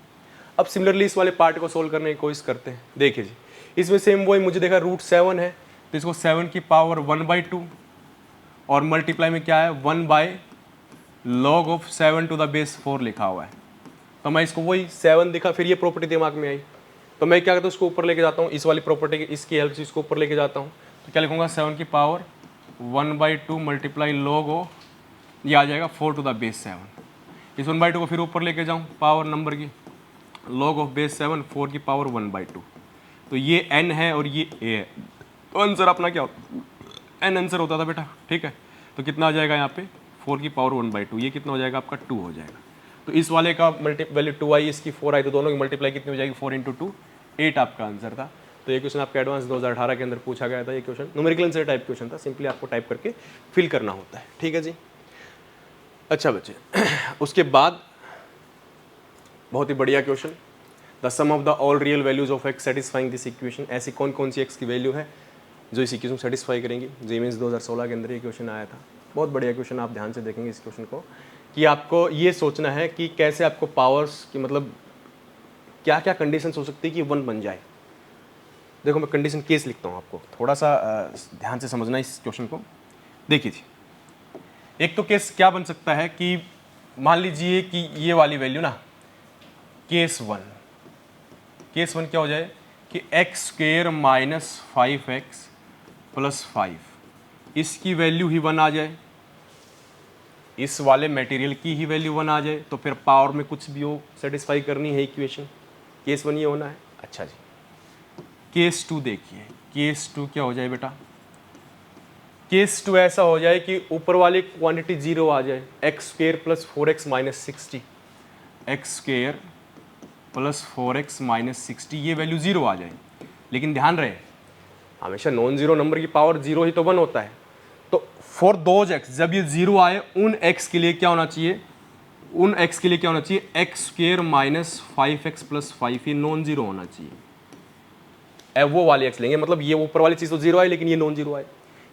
अब सिमिलरली इस वाले पार्ट को सोल्व करने की कोशिश करते हैं। देखिए जी, इसमें सेम वही मुझे देखा √7 है, तो इसको 7 की पावर 1/2 और मल्टीप्लाई में क्या है, 1 by log of 7 to the base 4 लिखा हुआ है। तो मैं इसको वही 7 दिखा, फिर ये प्रॉपर्टी दिमाग में आई, तो मैं क्या करता हूँ, उसको ऊपर लेके जाता हूँ, इस वाली प्रॉपर्टी की इसकी हेल्प से इसको ऊपर लेके जाता हूँ। तो क्या लिखूंगा, 7 की पावर 1/2 मल्टीप्लाई log ऑफ, ये आ जाएगा 4 टू द बेस 7। इस 1/2 को फिर ऊपर लेके जाऊँ पावर नंबर की, log ऑफ बेस 7, 4 की पावर 1/2। तो ये n है और ये a है, तो आंसर अपना क्या होता, n आंसर होता था बेटा, ठीक है। तो कितना आ जाएगा यहाँ पे, 4 की पावर 1/2, ये कितना हो जाएगा आपका, 2 हो जाएगा। तो इस वाले का वैल्यू 2 आई, इसकी 4 आई, तो दोनों की मल्टीप्लाई कितनी हो जाएगी, 4 × 2 8 आपका आंसर था। तो ये क्वेश्चन आपका एडवांस 2018 के अंदर पूछा गया था। ये question numerical answer type question था, सिंपली आपको टाइप करके फिल करना होता है, ठीक है जी। अच्छा बच्चे, उसके बाद बहुत ही बढ़िया question, the sum of the all real values of x satisfying this equation. ऐसी कौन कौन सी एक्स की वैल्यू है जो इस इक्वेशन को सेटिस्फाई करेंगी। जेमेंस 2016 के अंदर ये क्वेश्चन आया था, बहुत बढ़िया क्वेश्चन। आप ध्यान से देखेंगे इस क्वेश्चन को, कि आपको ये सोचना है कि कैसे आपको पावर्स की, मतलब क्या क्या कंडीशन हो सकती है कि 1 बन जाए। देखो मैं कंडीशन केस लिखता हूँ, आपको थोड़ा सा ध्यान से समझना इस क्वेश्चन को। देखिए जी, एक तो केस क्या बन सकता है कि मान लीजिए कि ये वाली वैल्यू ना, केस 1 क्या हो जाए कि x² माइनस 5x प्लस 5, इसकी वैल्यू ही 1 आ जाए, इस वाले मटेरियल की ही वैल्यू 1 आ जाए, तो फिर पावर में कुछ भी हो सेटिस्फाई करनी है इक्वेशन। केस 1 ये होना है। अच्छा जी, केस 2 देखिए, केस 2 क्या हो जाए बेटा, केस 2 ऐसा हो जाए कि ऊपर वाली क्वांटिटी 0 आ जाए, x² plus 4x minus 60, x² plus 4x minus 60, ये वैल्यू 0 आ जाए। लेकिन ध्यान रहे, हमेशा नॉन जीरो नंबर की पावर 0 ही तो 1 होता है। तो फॉर दोज x, जब ये 0 आए उन x के लिए क्या होना चाहिए, उन x के लिए क्या होना चाहिए, x² माइनस 5x प्लस 5, ये नॉन जीरो होना चाहिए। अब वो वाली x लेंगे, मतलब ये ऊपर वाली चीज़ तो 0 आई लेकिन ये नॉन जीरो आए।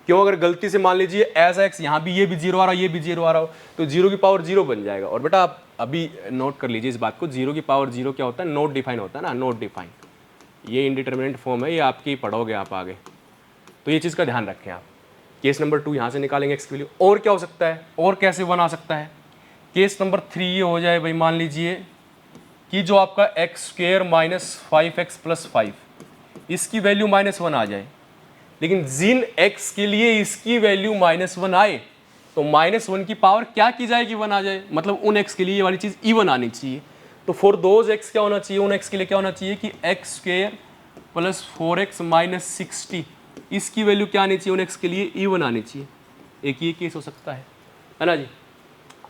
क्यों, अगर गलती से मान लीजिए ऐसा x यहाँ भी ये भी 0 आ रहा हो, ये भी 0 आ रहा हो, तो 0 की पावर 0 बन जाएगा। और बेटा आप अभी नोट कर लीजिए इस बात को, 0 की पावर 0 क्या होता है, नॉट डिफाइन होता है ना, नॉट डिफाइन। ये इंडिटरमिनेंट फॉर्म है, ये आपकी पढ़ोगे आप आगे, तो ये चीज़ का ध्यान रखें आप। केस नंबर 2 यहाँ से निकालेंगे x की वैल्यू। और क्या हो सकता है, और कैसे 1 आ सकता है। केस नंबर 3 ये हो जाए भाई, मान लीजिए कि जो आपका x² माइनस 5x प्लस 5, इसकी वैल्यू -1 आ जाए, लेकिन जिन x के लिए इसकी वैल्यू -1 आए, तो -1 की पावर क्या की जाएगी, 1 आ जाए, मतलब उन x के लिए ये वाली चीज़ इवन आनी चाहिए। तो फॉर दोज x क्या होना चाहिए, उन x के लिए क्या होना चाहिए कि x² प्लस 4x माइनस 60, इसकी वैल्यू क्या आनी चाहिए 1x के लिए, इवन आनी चाहिए। एक ये केस हो सकता है ना जी।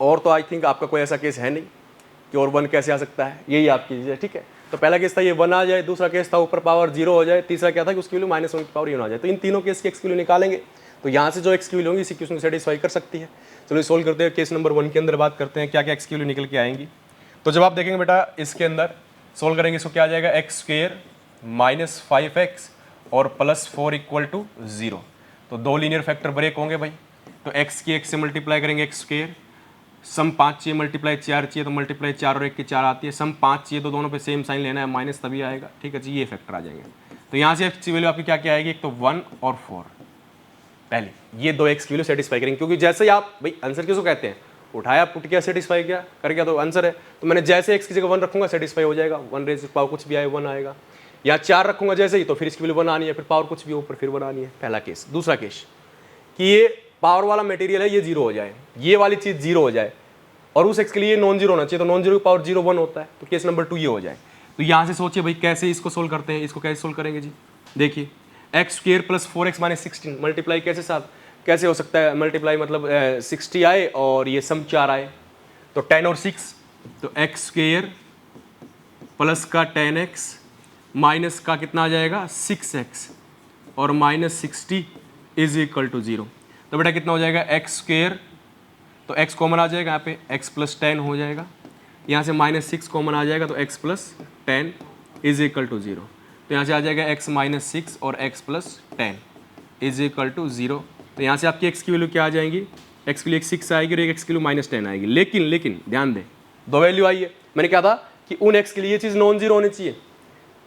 और तो आई थिंक आपका कोई ऐसा केस है नहीं कि और 1 कैसे आ सकता है, यही आपकी चीज़ है, ठीक है। तो पहला केस था ये 1 आ जाए, दूसरा केस था ऊपर पावर 0 हो जाए, तीसरा क्या था कि उसकी वैल्यू -1 की पावर इवन आ जाए। तो इन तीनों केस की एक्स की वैल्यू निकालेंगे, तो यहाँ से जो एक्स की वैल्यू होगी इसी क्वेश्चन को सेटिस्फाई कर सकती है। चलो सोल्व करते हैं। केस नंबर 1 के अंदर बात करते हैं क्या क्या एक्स की वैल्यू निकल के आएंगी। तो जब आप देखेंगे बेटा इसके अंदर सोल्व करेंगे, इसको क्या आ जाएगा, x² माइनस 5x और प्लस 4 इक्वल टू 0। तो दो लीनियर फैक्टर ब्रेक होंगे भाई, तो x की x से मल्टीप्लाई करेंगे x², सम 5 चाहिए, मल्टीप्लाई 4 चाहिए, तो मल्टीप्लाई 4 और 1 की 4 आती है, सम 5 चाहिए तो दोनों पे सेम साइन लेना है, माइनस तभी आएगा, ठीक है जी। ये फैक्टर आ जाएंगे, तो यहाँ से x की वैल्यू आपकी क्या क्या आएगी, एक तो 1 और 4, पहले ये दो x की वैल्यू सेटिस्फाई करेंगे, क्योंकि जैसे ही आप भाई आंसर किसको कहते हैं, उठाया पुट किया सेटिस्फाई किया कर गया तो आंसर है। तो मैंने जैसे x की जगह 1 रखूंगा सेटिस्फाई हो जाएगा, 1 रेज़ पावर कुछ भी आए 1 आएगा, या 4 रखूंगा जैसे ही तो फिर इसकी वैल्यू 1 आनी है, फिर पावर कुछ भी ऊपर फिर 1 आनी है, पहला केस। दूसरा केस कि ये पावर वाला मटेरियल है ये 0 हो जाए, ये वाली चीज़ 0 हो जाए और उस x के लिए नॉन जीरो होना चाहिए, तो नॉन जीरो की पावर 0 1 होता है, तो केस नंबर 2 ये हो जाए। तो यहाँ से सोचिए भाई कैसे इसको सोल्व करते हैं, इसको कैसे सोल्व करेंगे जी। देखिए x² plus 4x minus 16 multiply कैसे साथ कैसे हो सकता है, मल्टीप्लाई मतलब 60 आए और ये सम 4 आए, तो 10 और 6, तो x² प्लस का 10x माइनस का कितना आ जाएगा 6x और माइनस 60 इज इक्वल टू 0। तो बेटा कितना हो जाएगा x², तो x कॉमन आ जाएगा यहाँ पे, x प्लस 10 हो जाएगा, यहाँ से माइनस 6 कॉमन आ जाएगा तो x plus 10 is equal to 0। तो यहाँ से आ जाएगा x माइनस 6 और x plus 10 is equal to 0। तो यहाँ से आपकी x की वैल्यू क्या आ जाएंगी, x के लिए 6 आएगी और एक x की वैल्यू माइनस 10 आएगी। लेकिन ध्यान दें दो वैल्यू आई है, मैंने कहा था कि उन x के लिए ये चीज़ नॉन जीरो होनी चाहिए।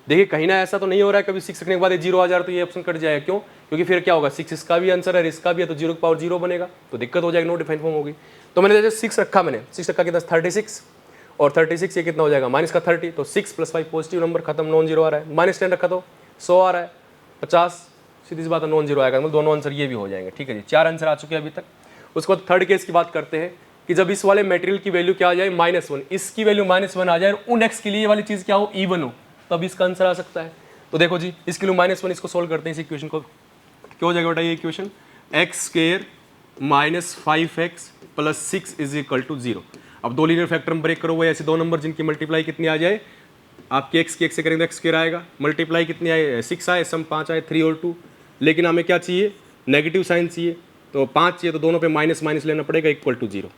देखिए कहीं ना ऐसा तो नहीं हो रहा है कभी 6 रखने के बाद 0 आ जा रहा तो ये ऑप्शन कट जाएगा, क्यों, क्योंकि फिर क्या होगा 6 इसका भी आंसर है इसका भी है, तो 0 की पावर 0 बनेगा, तो दिक्कत हो जाएगी, नो डिफाइन फॉर्म होगी। तो मैंने जैसे 6 रखा, मैंने 6 रखा कितना 36 और 36 ये कितना हो जाएगा माइनस का 30, तो 6 प्लस 5 पॉजिटिव नंबर खत्म, नॉन जीरो आ रहा है, माइनस 10 रखा तो 100 आ रहा है, 50 सीधी सी बात है नॉन जीरो आएगा, मतलब दोनों आंसर ये भी हो जाएंगे, ठीक है जी। 4 आंसर आ चुके हैं अभी तक। उसके बाद थर्ड केस की बात करते हैं कि जब इस वाले मटेरियल की वैल्यू क्या आ जाए -1, इसकी वैल्यू -1 आ जाए और उन x के लिए ये वाली चीज़ क्या हो इवन हो, तब इसका आंसर आ सकता है। तो देखो जी इसके लिए -1, इसको सोल्व करते हैं इस इक्वेशन को, क्या हो जाएगा बेटा ये equation, x² minus 5x plus 6 is equal to 0। अब दो लीनियर फैक्टर में ब्रेक करो, वो ऐसे दो नंबर जिनकी मल्टीप्लाई कितनी आ जाए, आपके x की x से करेंगे तो x² आएगा, मल्टीप्लाई कितनी आए 6 आए, सम 5 आए 3 और 2, लेकिन हमें क्या चाहिए नेगेटिव साइन चाहिए, तो 5 चाहिए, तो दोनों पे माइनस माइनस लेना पड़ेगा इक्वल टू 0।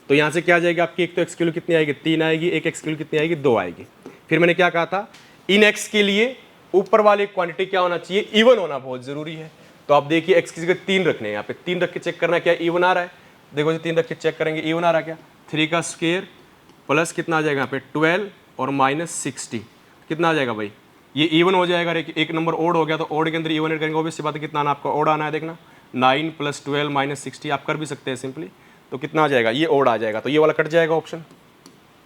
तो यहाँ से क्या आ जाएगी आपकी, एक तो x की वैल्यू कितनी आएगी 3 आएगी, एक x की वैल्यू कितनी आएगी 2 आएगी। फिर मैंने क्या कहा था, इन x के लिए ऊपर वाली क्वांटिटी क्या होना चाहिए, इवन होना बहुत जरूरी है। तो आप देखिए x की जगह 3 रखने हैं, यहाँ पे 3 रख के चेक करना क्या इवन आ रहा है, देखो जी 3 रख के चेक करेंगे इवन आ रहा है क्या, 3 का स्क्वायर प्लस कितना आ जाएगा यहाँ पे 12 और माइनस 60 कितना आ जाएगा भाई, ये इवन हो जाएगा। एक नंबर ओड हो गया तो ओड के अंदर इवन एड करेंगे, ऑब्वियस सी बात है कितना आना आपका ओड आना है, देखना 9 प्लस 12 माइनस 60 आप कर भी सकते हैं सिंपली, तो कितना आ जाएगा ये ओड आ जाएगा, तो ये वाला कट जाएगा ऑप्शन।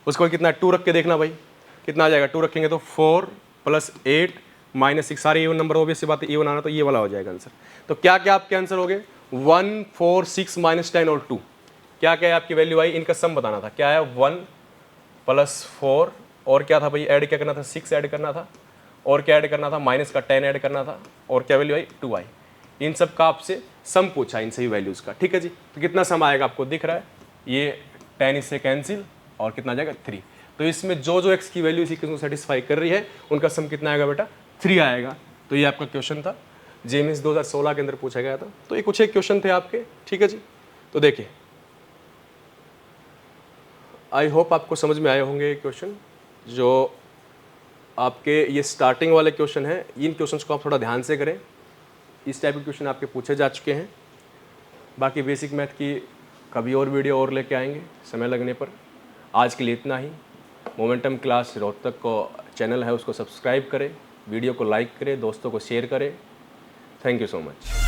उसको कितना 2 रख के देखना भाई कितना आ जाएगा, 2 रखेंगे तो 4 प्लस 8 माइनस 6 सारे इवन नंबर, ऑब्वियस सी बात है इवन आना, तो ये वाला हो जाएगा आंसर। तो क्या क्या आपके आंसर हो गए 1 4 6 माइनस 10 और 2, क्या क्या है आपकी वैल्यू आई, इनका सम बताना था, क्या है 1 प्लस 4 और क्या था भाई ऐड क्या करना था 6 ऐड करना था, और क्या ऐड करना था माइनस का 10 ऐड करना था, और क्या वैल्यू आई 2 आई। इन सब का आपसे सम पूछा इन सही वैल्यूज़ का, ठीक है जी। तो कितना सम आएगा आपको दिख रहा है, ये 10 इससे कैंसिल और कितना आ जाएगा 3। तो इसमें जो जो x की वैल्यू इसी को सेटिस्फाई कर रही है उनका सम कितना आएगा बेटा 3 आएगा। तो ये आपका क्वेश्चन था, जेएमएस 2016 के अंदर पूछा गया था। तो ये कुछ एक क्वेश्चन थे आपके, ठीक है जी। तो देखिए आई होप आपको समझ में आए होंगे ये क्वेश्चन, जो आपके ये स्टार्टिंग वाले क्वेश्चन हैं, इन क्वेश्चंस को आप थोड़ा ध्यान से करें, इस टाइप के क्वेश्चन आपके पूछे जा चुके हैं। बाकी बेसिक मैथ की कभी और वीडियो और लेके आएंगे समय लगने पर। आज के लिए इतना ही। मोमेंटम क्लास रोहतक को चैनल है उसको सब्सक्राइब करें, वीडियो को लाइक करें, दोस्तों को शेयर करें। Thank you so much.